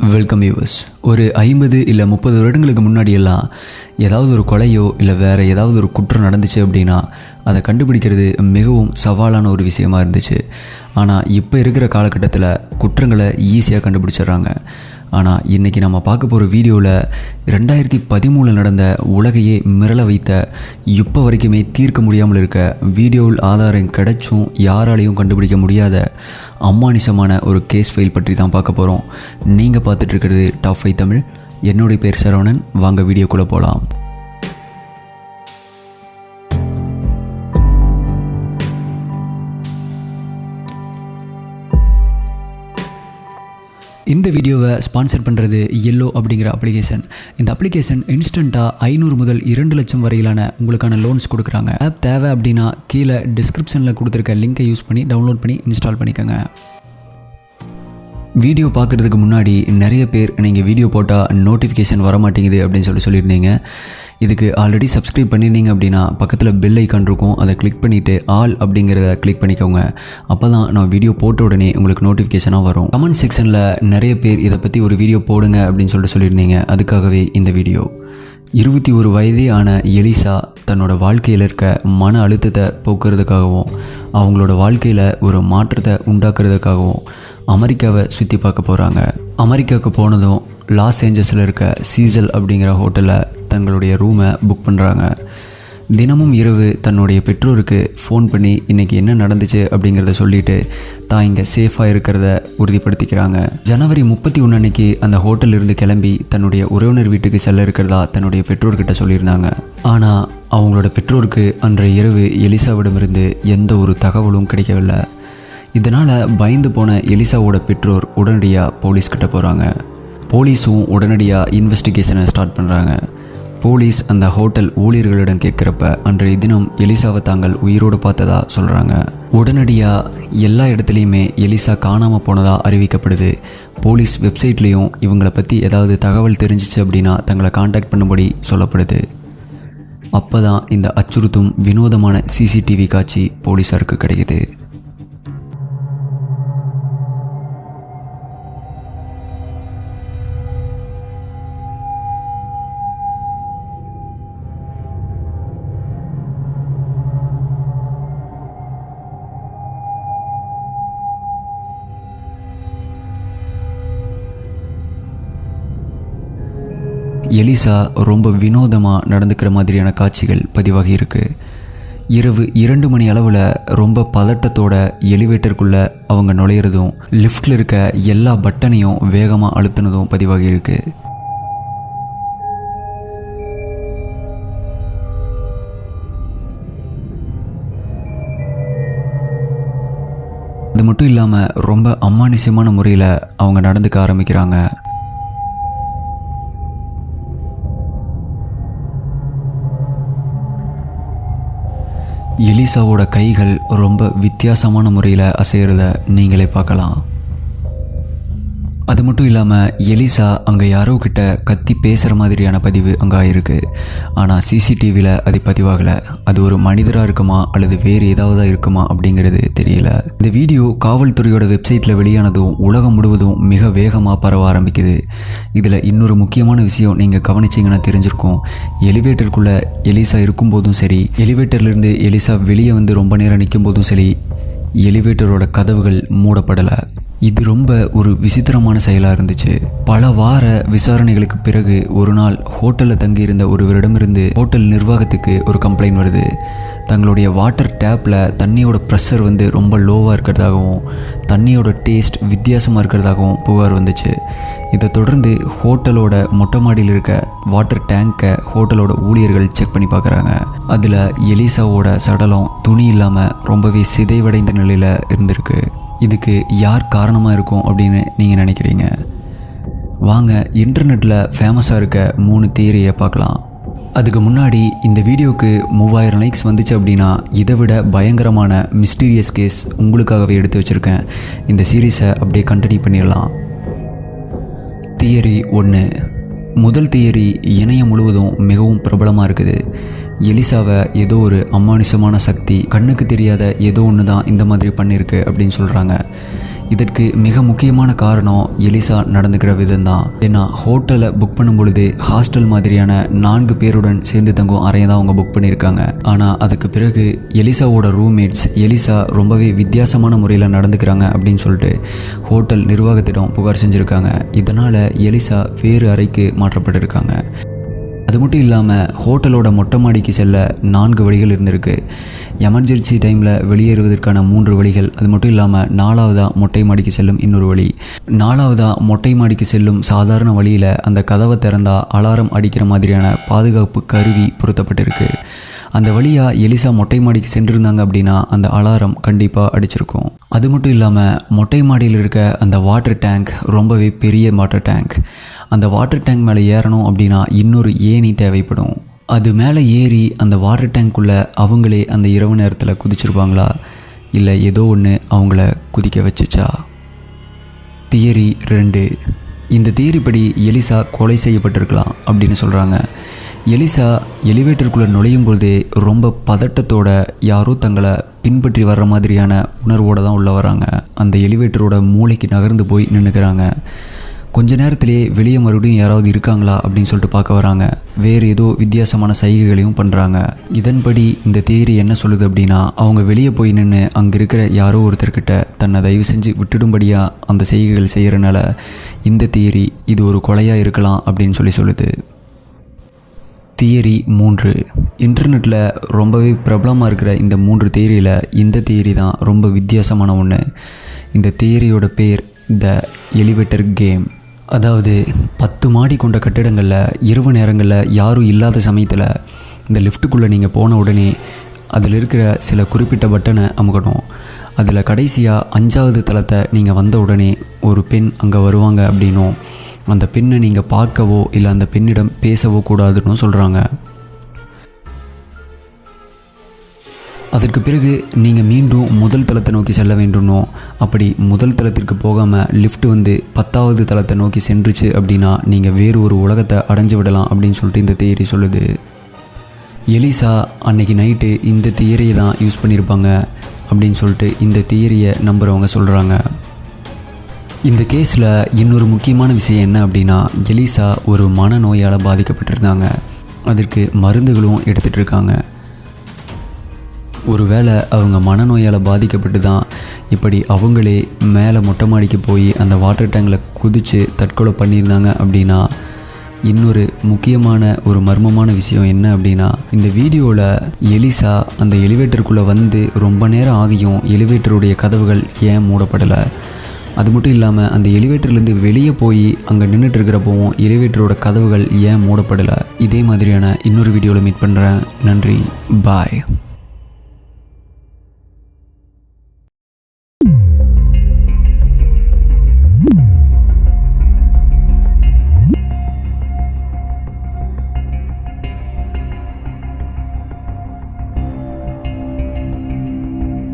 Welcome viewers. ஒரு 50 இல்லை 30 வருடங்களுக்கு முன்னாடியெல்லாம் ஏதாவது ஒரு கொலையோ இல்லை வேறு ஏதாவது ஒரு குற்றம் நடந்துச்சு அப்படின்னா அதை கண்டுபிடிக்கிறது மிகவும் சவாலான ஒரு விஷயமா இருந்துச்சு. ஆனால் இப்போ இருக்கிற காலகட்டத்தில் குற்றங்களை ஈஸியாக கண்டுபிடிச்சிடுறாங்க. ஆனால் இன்றைக்கி நம்ம பார்க்க போகிற வீடியோவில் 2013 நடந்த உலகையே மிரள வைத்த இப்போ வரைக்குமே தீர்க்க முடியாமல் இருக்க வீடியோவில் ஆதாரம் கிடைச்சும் யாராலையும் கண்டுபிடிக்க முடியாத அமானுஷமான ஒரு கேஸ் ஃபைல் பற்றி தான் பார்க்க போகிறோம். நீங்கள் பார்த்துட்ருக்கிறது டாப் 5 தமிழ். என்னுடைய பேர் சரவணன். வாங்க வீடியோக்குள்ளே போகலாம். இந்த வீடியோவை ஸ்பான்சர் பண்ணுறது எல்லோ அப்படிங்கிற அப்ளிகேஷன். இந்த அப்ளிகேஷன் இன்ஸ்டண்ட்டாக 500 முதல் 2 லட்சம் வரையிலான உங்களுக்கான லோன்ஸ் கொடுக்குறாங்க. ஆப் தேவை அப்படின்னா கீழே டிஸ்கிரிப்ஷனில் கொடுத்துருக்க லிங்கை யூஸ் பண்ணி டவுன்லோட் பண்ணி இன்ஸ்டால் பண்ணிக்கோங்க. வீடியோ பார்க்குறதுக்கு முன்னாடி நிறைய பேர் நீங்கள் வீடியோ போட்டால் நோட்டிஃபிகேஷன் வர மாட்டேங்குது அப்படின்னு சொல்லியிருந்தீங்க. இதுக்கு ஆல்ரெடி சப்ஸ்கிரைப் பண்ணியிருந்தீங்க அப்படின்னா பக்கத்தில் பெல் ஐக்கான் இருக்கும், அதை கிளிக் பண்ணிவிட்டு ஆல் அப்படிங்கிறத கிளிக் பண்ணிக்கோங்க. அப்போ தான் நான் வீடியோ போட்ட உடனே உங்களுக்கு நோட்டிஃபிகேஷனாக வரும். கமெண்ட் செக்ஷனில் நிறைய பேர் இதை பற்றி ஒரு வீடியோ போடுங்க அப்படின்னு சொல்லியிருந்தீங்க. அதுக்காகவே இந்த வீடியோ. 21 வயதே ஆன எலிசா தன்னோட வாழ்க்கையில் இருக்க மன அழுத்தத்தை போக்குறதுக்காகவும் அவங்களோட வாழ்க்கையில் ஒரு மாற்றத்தை உண்டாக்குறதுக்காகவும் அமெரிக்காவை சுற்றி பார்க்க போகிறாங்க. அமெரிக்காவுக்கு போனதும் லாஸ் ஏஞ்சல்ஸில் இருக்க சீசல் அப்படிங்கிற ஹோட்டலில் தங்களுடைய ரூமை புக் பண்ணுறாங்க. தினமும் இரவு தன்னுடைய பெற்றோருக்கு ஃபோன் பண்ணி இன்றைக்கி என்ன நடந்துச்சு அப்படிங்கிறத சொல்லிவிட்டு தான் இங்கே சேஃபாக இருக்கிறத உறுதிப்படுத்திக்கிறாங்க. ஜனவரி 31 அன்னைக்கு அந்த ஹோட்டலிருந்து கிளம்பி தன்னுடைய உறவினர் வீட்டுக்கு செல்ல இருக்கிறதா தன்னுடைய பெற்றோர்கிட்ட சொல்லியிருந்தாங்க. ஆனால் அவங்களோட பெற்றோருக்கு அன்றைய இரவு எலிசாவிடமிருந்து எந்த ஒரு தகவலும் கிடைக்கவில்லை. இதனால் பயந்து போன எலிசாவோட பெற்றோர் உடனடியாக போலீஸ்கிட்ட போகிறாங்க. போலீஸும் உடனடியாக இன்வெஸ்டிகேஷனை ஸ்டார்ட் பண்ணுறாங்க. போலீஸ் அந்த ஹோட்டல் ஊழியர்களிடம் கேட்குறப்ப அன்றைய தினம் எலிசாவை தாங்கள் உயிரோடு பார்த்ததா சொல்கிறாங்க. உடனடியாக எல்லா இடத்துலையுமே எலிசா காணாமல் போனதாக அறிவிக்கப்படுது. போலீஸ் வெப்சைட்லேயும் இவங்களை பற்றி ஏதாவது தகவல் தெரிஞ்சிச்சு அப்படின்னா தங்களை காண்டாக்ட் பண்ணும்படி சொல்லப்படுது. அப்போ தான் இந்த அச்சுறுத்தும் வினோதமான சிசிடிவி காட்சி போலீஸாருக்கு கிடைக்குது. எலிசா ரொம்ப வினோதமாக நடந்துக்கிற மாதிரியான காட்சிகள் பதிவாகி இருக்குது. இரவு 2 மணி அளவில் ரொம்ப பதட்டத்தோட எலிவேட்டருக்குள்ளே அவங்க நுழையிறதும் லிஃப்டில் இருக்க எல்லா பட்டனையும் வேகமாக அழுத்தினதும் பதிவாகி இருக்கு. அது மட்டும் இல்லாமல் ரொம்ப அமானுஷ்யமான முறையில் அவங்க நடந்துக்க ஆரம்பிக்கிறாங்க. எலிசாவோட கைகள் ரொம்ப வித்தியாசமான முறையில் அசைகிறத நீங்களே பார்க்கலாம். அது மட்டும் இல்லாமல் எலிசா அங்கே யாரோ கிட்ட கத்தி பேசுகிற மாதிரியான பதிவு அங்கே ஆயிருக்கு. ஆனால் சிசிடிவியில் அது பதிவாகலை. அது ஒரு மனிதராக இருக்குமா அல்லது வேறு ஏதாவது இருக்குமா அப்படிங்கிறது தெரியல. இந்த வீடியோ காவல்துறையோட வெப்சைட்டில் வெளியானதும் உலகம் முழுவதும் மிக வேகமாக பரவ ஆரம்பிக்குது. இதில் இன்னொரு முக்கியமான விஷயம் நீங்கள் கவனிச்சிங்கன்னா தெரிஞ்சிருக்கும். எலிவேட்டருக்குள்ளே எலிசா இருக்கும்போதும் சரி, எலிவேட்டர்லேருந்து எலிசா வெளியே வந்து ரொம்ப நேரம் நிற்கும் போதும் சரி, எலிவேட்டரோட கதவுகள் மூடப்படலை. இது ரொம்ப ஒரு விசித்திரமான செயலாக இருந்துச்சு. பல வார விசாரணைகளுக்கு பிறகு ஒரு நாள் ஹோட்டலில் தங்கியிருந்த ஒருவரிடமிருந்து ஹோட்டல் நிர்வாகத்துக்கு ஒரு கம்ப்ளைண்ட் வருது. தங்களுடைய வாட்டர் டேப்பில் தண்ணியோட ப்ரெஷர் வந்து ரொம்ப லோவாக இருக்கிறதாகவும் தண்ணியோட டேஸ்ட் வித்தியாசமாக இருக்கிறதாகவும் புகார் வந்துச்சு. இதை தொடர்ந்து ஹோட்டலோட மொட்டை மாடியில் இருக்க வாட்டர் டேங்கை ஹோட்டலோட ஊழியர்கள் செக் பண்ணி பார்க்குறாங்க. அதில் எலிசாவோட சடலம் துணி இல்லாமல் ரொம்பவே சிதைவடைந்த நிலையில் இருந்திருக்கு. இதுக்கு யார் காரணமாக இருக்கும் அப்படின்னு நீங்கள் நினைக்கிறீங்க? வாங்க இன்டர்நெட்டில் ஃபேமஸாக இருக்க 3 தியரியை பார்க்கலாம். அதுக்கு முன்னாடி இந்த வீடியோவுக்கு 3000 லைக்ஸ் வந்துச்சு அப்படின்னா இதை விட பயங்கரமான மிஸ்டீரியஸ் கேஸ் உங்களுக்காகவே எடுத்து வச்சுருக்கேன். இந்த சீரீஸை அப்படியே கண்டினியூ பண்ணிடலாம். தியரி 1. முதல் தியரி இணையம் முழுவதும் மிகவும் பிரபலமாக இருக்குது. எலிசாவை ஏதோ ஒரு அமானுஷமான சக்தி, கண்ணுக்கு தெரியாத ஏதோ ஒன்று தான் இந்த மாதிரி பண்ணியிருக்கு அப்படின்னு சொல்கிறாங்க. இதற்கு மிக முக்கியமான காரணம் எலிசா நடந்துக்கிற விதம் தான். ஏன்னா ஹோட்டலை புக் பண்ணும் பொழுது ஹாஸ்டல் மாதிரியான 4 பேருடன் சேர்ந்து தங்கும் அறையை தான் அவங்க புக் பண்ணியிருக்காங்க. ஆனால் அதுக்கு பிறகு எலிசாவோட ரூம்மேட்ஸ் எலிசா ரொம்பவே வித்தியாசமான முறையில் நடந்துக்கிறாங்க அப்படின்னு சொல்லிட்டு ஹோட்டல் நிர்வாகத்திடம் புகார் செஞ்சுருக்காங்க. இதனால் எலிசா வேறு அறைக்கு மாற்றப்பட்டிருக்காங்க. அது மட்டும் இல்லாமல் ஹோட்டலோட மொட்டை மாடிக்கு செல்ல 4 வழிகள் இருந்திருக்கு. எமர்ஜென்சி டைமில் வெளியேறுவதற்கான 3 வழிகள். அது மட்டும் இல்லாமல் 4வதாக மொட்டை மாடிக்கு செல்லும் இன்னொரு வழி. 4வதாக மொட்டை மாடிக்கு செல்லும் சாதாரண வழியில் அந்த கதவை திறந்தால் அலாரம் அடிக்கிற மாதிரியான பாதுகாப்பு கருவி பொருத்தப்பட்டிருக்கு. அந்த வழியாக எலிசா மொட்டை மாடிக்கு சென்றிருந்தாங்க அப்படின்னா அந்த அலாரம் கண்டிப்பாக அடிச்சிருக்கும். அது மட்டும் இல்லாமல் மொட்டை மாடியில் இருக்க அந்த வாட்டர் டேங்க் ரொம்பவே பெரிய வாட்டர் டேங்க். அந்த வாட்டர் டேங்க் மேலே ஏறணும் அப்படின்னா இன்னொரு ஏணி தேவைப்படும். அது மேலே ஏறி அந்த வாட்டர் டேங்க்குள்ளே அவங்களே அந்த இரவு நேரத்தில் குதிச்சிருப்பாங்களா, இல்லை ஏதோ ஒன்று அவங்கள குதிக்க வச்சுச்சா? தியரி 2. இந்த தியரி படி எலிசா கொலை செய்யப்பட்டிருக்கலாம் அப்படின்னு சொல்கிறாங்க. எலிசா எலிவேட்டருக்குள்ளே நுழையும் பொழுதே ரொம்ப பதட்டத்தோட யாரோ தங்களை பின்பற்றி வர்ற மாதிரியான உணர்வோடு தான் உள்ளே வராங்க. அந்த எலிவேட்டரோட மூளைக்கு நகர்ந்து போய் நின்றுக்கிறாங்க. கொஞ்ச நேரத்திலே வெளியே மறுபடியும் யாராவது இருக்காங்களா அப்படின்னு சொல்லிட்டு பார்க்க வராங்க. வேறு ஏதோ வித்தியாசமான சைகைகளையும் பண்ணுறாங்க. இதன்படி இந்த தியரி என்ன சொல்லுது அப்படின்னா, அவங்க வெளியே போய் நின்று அங்கே இருக்கிற யாரோ ஒருத்தர்கிட்ட தன்னை தயவு செஞ்சு விட்டுடும்படியாக அந்த செய்கைகள் செய்கிறனால இந்த தியரி இது ஒரு கொலையாக இருக்கலாம் அப்படின்னு சொல்லுது. தியரி 3. இன்டர்நெட்டில் ரொம்பவே பிரபலமாக இருக்கிற இந்த 3 தியரியில் இந்த தியரி தான் ரொம்ப வித்தியாசமான ஒன்று. இந்த தியரியோட பேர் த எலிவேட்டர் கேம். அதாவது 10 மாடி கொண்ட கட்டிடங்களில் இரவு நேரங்களில் யாரும் இல்லாத சமயத்தில் இந்த லிஃப்ட்டுக்குள்ளே நீங்கள் போன உடனே அதில் இருக்கிற சில குறிப்பிட்ட பட்டனை அமுக்கணும். அதில் கடைசியாக 5வது தளத்தை நீங்கள் வந்த உடனே ஒரு பெண் அங்கே வருவாங்க அப்படின்னும் அந்த பெண்ணை நீங்கள் பார்க்கவோ இல்லை அந்த பெண்ணிடம் பேசவோ கூடாதுன்னு சொல்கிறாங்க. அதற்கு பிறகு நீங்கள் மீண்டும் முதல் தளத்தை நோக்கி செல்ல வேண்டும்னோ, அப்படி முதல் தளத்திற்கு போகாமல் லிஃப்ட் வந்து 10வது தளத்தை நோக்கி சென்றுச்சு அப்படின்னா நீங்கள் வேறு ஒரு உலகத்தை அடைஞ்சு விடலாம் அப்படின்னு சொல்லிட்டு இந்த தியரி சொல்லுது. எலிசா அன்னைக்கு நைட்டு இந்த தியரியை தான் யூஸ் பண்ணியிருப்பாங்க அப்படின்னு சொல்லிட்டு இந்த தியரியை நம்புகிறவங்க சொல்கிறாங்க. இந்த கேஸில் இன்னொரு முக்கியமான விஷயம் என்ன அப்படின்னா, எலிசா ஒரு மனநோயால் பாதிக்கப்பட்டிருந்தாங்க. அதற்கு மருந்துகளும் எடுத்துகிட்டு இருக்காங்க. ஒருவேளை அவங்க மனநோயால் பாதிக்கப்பட்டு தான் இப்படி அவங்களே மேலே மொட்டை மாடிக்கு போய் அந்த வாட்டர் டேங்கில் குதித்து தற்கொலை பண்ணியிருந்தாங்க அப்படின்னா, இன்னொரு முக்கியமான ஒரு மர்மமான விஷயம் என்ன அப்படின்னா, இந்த வீடியோவில் எலிசா அந்த எலிவேட்டருக்குள்ளே வந்து ரொம்ப நேரம் ஆகியும் எலிவேட்டருடைய கதவுகள் ஏன் மூடப்படலை? அது மட்டும் இல்லாமல் அந்த எலிவேட்டர்லேருந்து வெளியே போய் அங்கே நின்றுட்டு இருக்கிறப்பவும் எலிவேட்டரோட கதவுகள் ஏன் மூடப்படலை? இதே மாதிரியான இன்னொரு வீடியோவில் மீட் பண்ணுறேன். நன்றி, பாய்.